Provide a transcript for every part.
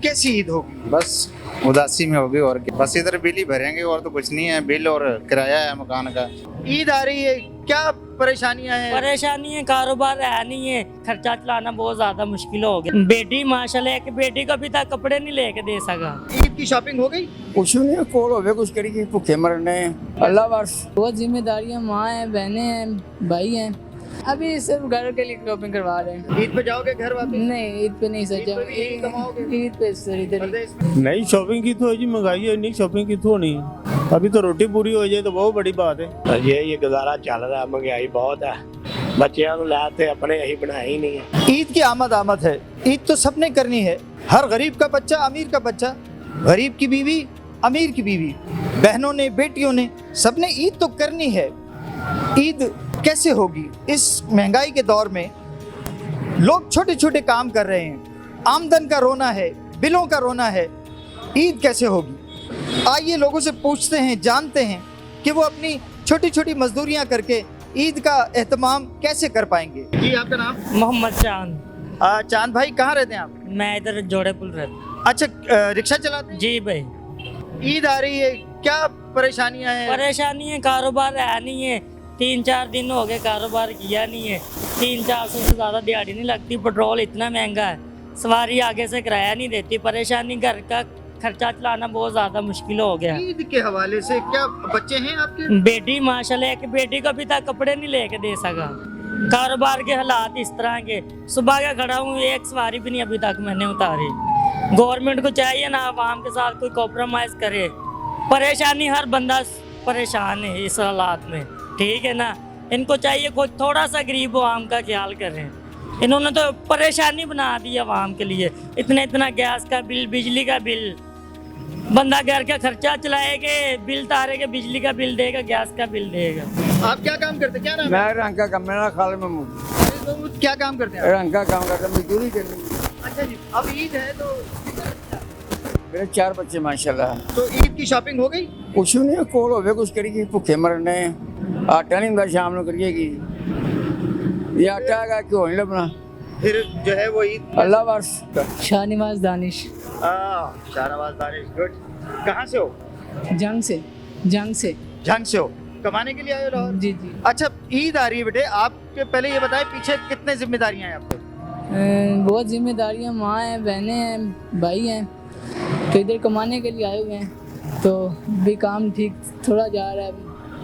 कैसी ईद होगी? बस उदासी में होगी और क्या, बस इधर बिल ही भरेंगे और तो कुछ नहीं है, बिल और किराया है मकान का। ईद आ रही है, क्या परेशानियां हैं? परेशानी है, कारोबार है नहीं है, खर्चा चलाना बहुत ज्यादा मुश्किल हो गया। बेटी माशाल्लाह एक बेटी को अभी तक कपड़े नहीं लेके दे सका। ईद की शॉपिंग हो गई? कुछ नहीं, कोल होवे कुछ करिए, भूखे मरने अल्लाह बस। बहुत जिम्मेदारियां, माँ हैं, बहनें हैं, भाई हैं। अभी सिर्फ घर के लिए शॉपिंग करवा रहे हैं। ईद पे जाओगे घर वापस? नहीं, ईद पे नहीं सचा। ईद पे भी यही कमाओगे? ईद पे सर इधर ही। परदेश में? नई शॉपिंग की तो है जी, महंगाई है, नई शॉपिंग की तो होनी है। अभी तो रोटी पूरी हो जाए तो बहुत बड़ी बात है। ये गुजारा चल रहा है, महंगाई बहुत है, बच्चों को लाते अपने यही बनाए ही नहीं है। ईद की आमद है, ईद तो सबने करनी है। हर गरीब का बच्चा, अमीर का बच्चा, गरीब की बीवी, अमीर की बीवी, बहनों ने, बेटियों ने, सबने ईद तो करनी है। ईद कैसे होगी इस महंगाई के दौर में? लोग छोटे छोटे काम कर रहे हैं, आमदन का रोना है, बिलों का रोना है। ईद कैसे होगी? आइए लोगों से पूछते हैं, जानते हैं कि वो अपनी छोटी छोटी मजदूरियां करके ईद का एहतमाम कैसे कर पाएंगे। जी आपका नाम? मोहम्मद चांद। चांद भाई, कहाँ रहते हैं आप? मैं इधर जोड़े पुल रहता। अच्छा, रिक्शा चलाते हैं? जी भाई। ईद आ रही है, क्या परेशानियां हैं? परेशानी है, कारोबार है नहीं है, 3-4 दिन हो गए कारोबार किया नहीं है। 300-400 से ज्यादा दिहाड़ी नहीं लगती, पेट्रोल इतना महंगा है, सवारी आगे से किराया नहीं देती, परेशानी, घर का खर्चा चलाना बहुत ज्यादा मुश्किल हो गया। ईद के हवाले से क्या बच्चे हैं आपके? बेटी माशाल्लाह एक बेटी को अभी तक कपड़े नहीं लेके दे सका। कारोबार के हालात इस तरह के, सुबह का खड़ा हूँ, एक सवारी भी नहीं अभी तक मैंने उतारी। गवर्नमेंट को चाहिए ना आवाम के साथ कोई कॉम्प्रोमाइज करे। परेशानी, हर बंदा परेशान है इस हालात में, ठीक है ना। इनको चाहिए कोई थोड़ा सा गरीब आवाम का ख्याल करें। इन्होंने तो परेशानी बना दी आवाम के लिए। इतना गैस का बिल, बिजली का बिल, बंदा घर का खर्चा चलाएगा, बिल तारेगा, बिजली का बिल देगा, गैस का बिल देगा। आप क्या काम करते हैं? क्या नाम है? मैं रंग का काम, मेरा खालिद महमूद क्या काम करते हैं आप? रंग का काम करता, मजदूरी करनी। अच्छा जी, अब ईद है तो मेरे 4 बच्चे माशाल्लाह। तो ईद की शॉपिंग हो गई? कुछ नहीं, कोल होवे कुछ करिए, भूखे मरने आटा नहीं मिलता, शाम को करिए की ये आटा का क्यों नहीं लबना। फिर जो है वो ईद। अल्लाह बस। शाहनवाज दानिश। शाहनवाज दानिश, गुड। कहाँ से हो? जंग से। झंग से हो? कमाने के लिए आए हो लाहौर? जी जी। अच्छा, ईद आ रही है बेटे, आपके पहले ये बताएं पीछे कितने जिम्मेदारियां हैं आपको? बहुत जिम्मेदारियां, माँ हैं, बहनें हैं, भाई हैं, तो इधर कमाने के लिए आए हुए हैं। तो भी काम ठीक थोड़ा जा रहा है,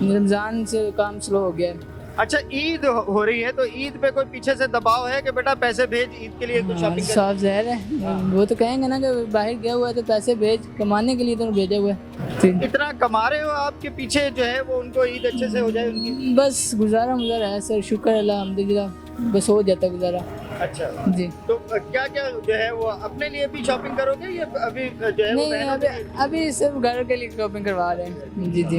रमज़ान से काम स्लो हो गया है। अच्छा, ईद हो रही है तो ईद पे कोई पीछे से दबाव है कि बेटा पैसे भेज, ईद के लिए कुछ शॉपिंग कर? साफ ज़ाहिर है, वो तो कहेंगे ना कि बाहर गया हुआ है तो पैसे भेज, कमाने के लिए तो भेजा हुआ है। इतना कमा रहे हो, आपके पीछे जो है वो उनको ईद अच्छे से हो जाए उनकी? बस गुजारा मुजारा है सर, शुक्र अल्हम्दुलिल्लाह, बस हो जाता गुजारा। अच्छा जी। तो क्या क्या जो है वो अपने लिए भी शॉपिंग करोगे या अभी जो है वो नहीं, बहनों के लिए? अभी सिर्फ घर के लिए शॉपिंग करवा रहे हैं। जी जी।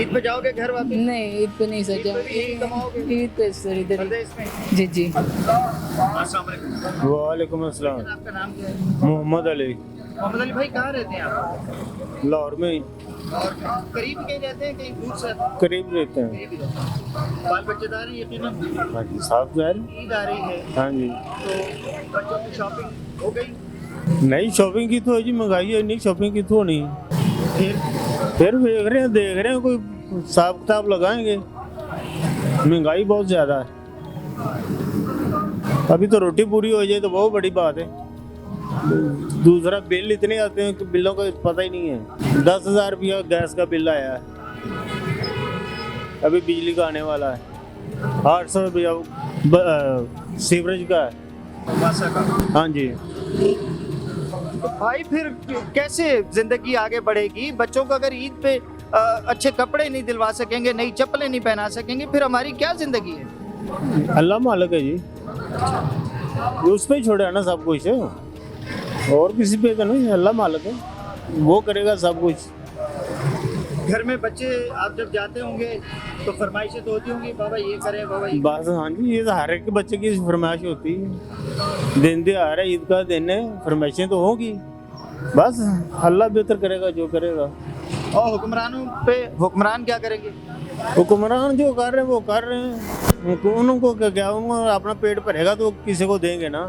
ईद पे जाओगे घर वापस? नहीं, ईद पे नहीं सचा। ईद पे भी यही कमाओगे? ईद पे सर इधर ही। परदेश में? जी जी। अस्सलाम वालेकुम। वालेकुम अस्सलाम। आपका नाम क्या है? मोहम्मद अली। मोहम्मद अली भाई, कहाँ रहते हैं आप? लाहौर में ही और करीब कहीं रहते हैं, कहीं दूर से? करीब रहते हैं। करीब ही रहते हैं। बाल बच्चेदार हैं यकीनन? हाँ जी, साफ ज़ाहिर। ईद आ रही है हाँ जी, तो बच्चों की शॉपिंग हो गई? नई शॉपिंग की तो है जी, महंगाई है, नई शॉपिंग की तो होनी है। फिर देख रहे हैं कोई हिसाब किताब लगाएंगे, महंगाई बहुत ज़्यादा है। अभी तो रोटी पूरी हो जाए तो बहुत बड़ी बात है। दूसरा बिल इतने आते हैं कि बिलों का पता ही नहीं है। 10,000 रुपया गैस का बिल आया है, अभी बिजली का आने वाला है। 800 रुपया सीवरेज का है। हाँ जी। तो भाई फिर कैसे जिंदगी आगे बढ़ेगी? बच्चों को अगर ईद पे अच्छे कपड़े नहीं दिलवा सकेंगे, नई चप्पलें नहीं पहना सकेंगे, फिर हमारी क्या जिंदगी है? अल्लाह मालिक है जी, उस पे ही छोड़ा है ना सब कुछ, और किसी पे तो नहीं। अल्लाह मालिक है, वो करेगा सब कुछ। घर में बच्चे आप जब जाते होंगे तो फरमाइशें तो होती होंगी, बाबा ये करें, बाबा ये। बस हाँ जी, ये तो हर एक बच्चे की फरमाइश होती है। दिन दिहाड़ है, ईद का दिन है, फरमाइशें तो होगी। बस अल्लाह बेहतर करेगा जो करेगा। और हुक्मरानों पे हुक्मरान क्या करेंगे? हुक्मरान जो कर रहे हैं वो कर रहे हैं, उनको क्या, उनको अपना पेट भरेगा तो किसी को देंगे ना।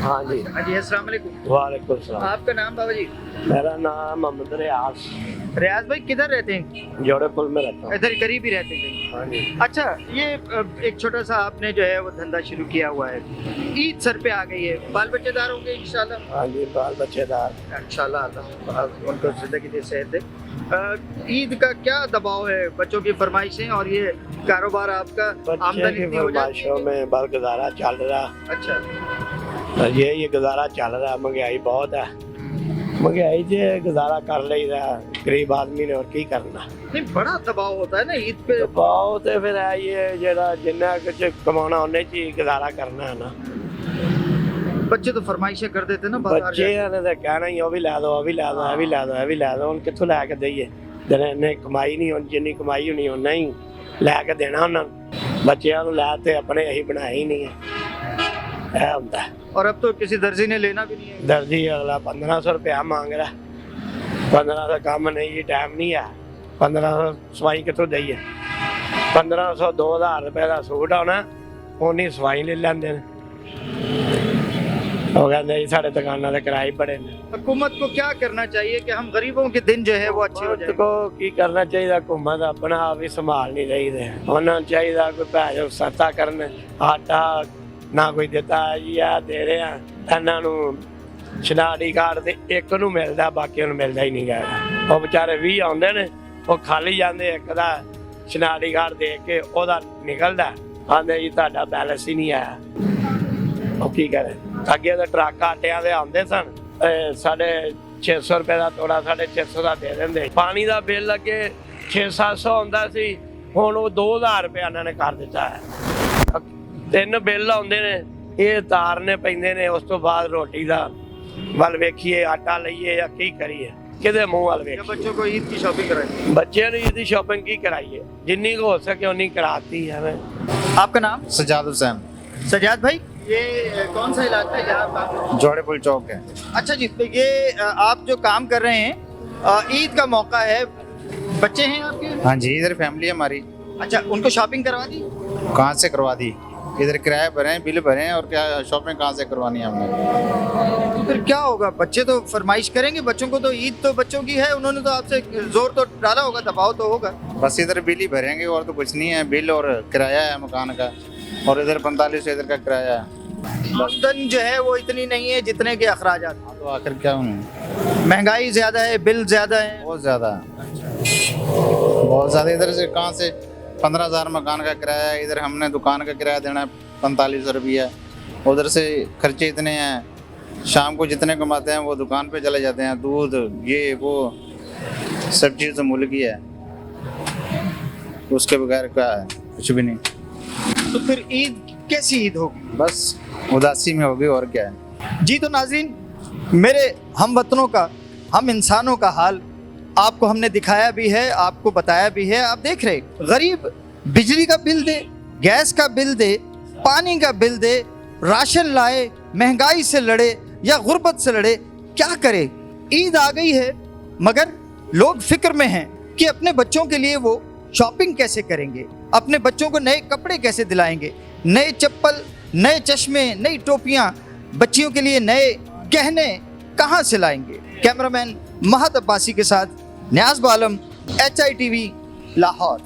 हाँ जी। हाँ जी, अस्सलाम वालेकुम। वालेकुम सलाम। आपका नाम बाबा जी? मेरा नाम मोहम्मद रियाज, रियाज भाई किधर रहते हैं? जोड़ेपुर में रहता हूँ। इधर करीब ही रहते हैं। हाँ जी। अच्छा, ये एक छोटा सा आपने जो है वो धंधा शुरू किया हुआ है, ईद सर पे आ गई है, बाल बच्चेदार होंगे इंशाल्लाह? हाँ जी, बाल बच्चेदार। इंशाल्लाह अल्लाह उनको जिंदगी दे सेहत दे। ईद का क्या दबाव है, बच्चों की फरमाइशें और ये कारोबार आपका, बच्चे आमदनी की इतनी हो जाती फरमाइशों है? में बल गुजारा चल रहा। अच्छा, ये गुजारा चल रहा। महंगाई बहुत है, महंगाई से गुजारा कर लेगा गरीब आदमी ने, और की करना। नहीं बड़ा दबाव होता है ना ईद पे। बहुत तो फिर है ये जरा जिन्ना कुछ कमाना उन्ने च ही गुजारा करना है ना। बच्चे तो फरमाइशें कर देते ना बाजार बच्चे ने तो कहना ही, वो भी ला दो, वो भी ला दो, वो भी ला दो, वो भी ला दो। ਹੁਣ ਕਿੱਥੋਂ ਲੈ ਕੇ ਦਈਏ? ਜਿਹਨੇ ਕਮਾਈ ਨਹੀਂ ਹੋਣੀ, ਜਿੰਨੀ ਕਮਾਈ ਹੋਣੀ ਉਹਨਾਂ ਹੀ ਲੈ ਕੇ ਦੇਣਾ ਉਹਨਾਂ ਨੂੰ। ਬੱਚਿਆਂ ਨੂੰ ਲੈ ਤੇ ਆਪਣੇ ਅਸੀਂ ਬਣਾਏ ਹੀ ਨਹੀਂ ਹੈ। ਇਹ ਹੁੰਦਾ ਹੈ। और अब तो किसी दर्जी ने लेना भी नहीं है। दर्जी अगला 1500 रुपया मांग रहा। 1500 काम नहीं, ये टाइम नहीं है। 1500 सवाई कितों दईए? 1500 2000 रुपए का सूट होना, उन्नी सवाई ले लेंदे ने। वो कहते जी साढ़े दुकाना के किराए बड़े ने। हुकूमत को क्या करना चाहिए कि हम गरीबों के दिन जो है वो अच्छे हो हुकूमत जाए? को की करना चाहिए? हुकूमत अपना आप ही संभाल नहीं रही है। उन्होंने चाहिए कोई पैसे सस्ता करन। आटा ना कोई देता है जी, आ दे रहे हैं इन्हों शनाख्ती कार्ड ते एक नूं मिलदा, बाकी नूं मिलदा ही नहीं गा। वो बेचारे 20 आउंदे ने, वो खाली जांदे, एक दा शनाख्ती कार्ड दे के ओदा निकलदा, आंदे जी तुहाडा बैलेंस ही नहीं आया। वो की करे? अगे तो ट्रक आटिया दे आउंदे सन, 650 रुपए का तोड़ा 650 का दे देंदे। पानी का बिल अगे 600-700 आउंदा सी, हुण वो 2000 रुपया इन्होंने कर दिता है। 3 बिल आउंदे ने, ये तारने पैंदे ने। उस तो बाद रोटी का वल वेखिए, आटा लईए या की करिए, किदे मुंह वल या वेखिए? बच्चों को ईद की शॉपिंग कराई? बच्चे ने ईद शॉपिंग की कराइए, जिन्नी को हो सके उन्नी कराती है हमें। आपका नाम? सजाद हुसैन, सजाद भाई, ये कौन सा इलाका है जहाँ आप? जोड़ेपुर चौक है। अच्छा जी, तो ये आप जो काम कर रहे हैं, ईद का मौका है, बच्चे हैं आपके? हाँ जी, इधर फैमिली है हमारी। अच्छा, उनको शॉपिंग करवा दी? कहाँ से करवा दी? इधर किराया भरे हैं, बिल भरे हैं, और क्या शॉपिंग कहाँ से करवानी है हमने? तो फिर क्या होगा? बच्चे तो फरमाइश करेंगे, बच्चों को तो ईद तो बच्चों की है, उन्होंने तो आपसे जोर तो डाला होगा, दबाव तो होगा। बस इधर बिल ही भरेंगे और तो कुछ नहीं है। बिल और किराया है मकान का, और इधर 45 इधर का किराया है। आमदन जो है वो इतनी नहीं है जितने के अखराजात। हाँ, तो आखिर क्या हूँ, महंगाई ज्यादा है, बिल ज्यादा है। बहुत ज़्यादा, बहुत ज़्यादा। इधर से कहाँ से 15,000 मकान का किराया है, इधर हमने दुकान का किराया देना है 45 रुपया। उधर से खर्चे इतने हैं, शाम को जितने कमाते हैं वो दुकान पे चले जाते हैं। दूध, ये वो सब चीज़ तो मुल्क ही है, उसके बगैर क्या है? कुछ भी नहीं। तो फिर ईद कैसी ईद होगी? बस उदासी में होगी, और क्या है। जी तो नाज़रीन, मेरे हम वतनों का, हम इंसानों का हाल आपको हमने दिखाया भी है, आपको बताया भी है। आप देख रहे, गरीब बिजली का बिल दे, गैस का बिल दे, पानी का बिल दे, राशन लाए, महंगाई से लड़े या गुर्बत से लड़े, क्या करे? ईद आ गई है, मगर लोग फिक्र में हैं कि अपने बच्चों के लिए वो शॉपिंग कैसे करेंगे, अपने बच्चों को नए कपड़े कैसे दिलाएंगे, नए चप्पल, नए चश्मे, नई टोपियां, बच्चियों के लिए नए गहने कहां से लाएंगे? कैमरामैन महद अब्बासी के साथ नियाज़ बालम, HITV लाहौर।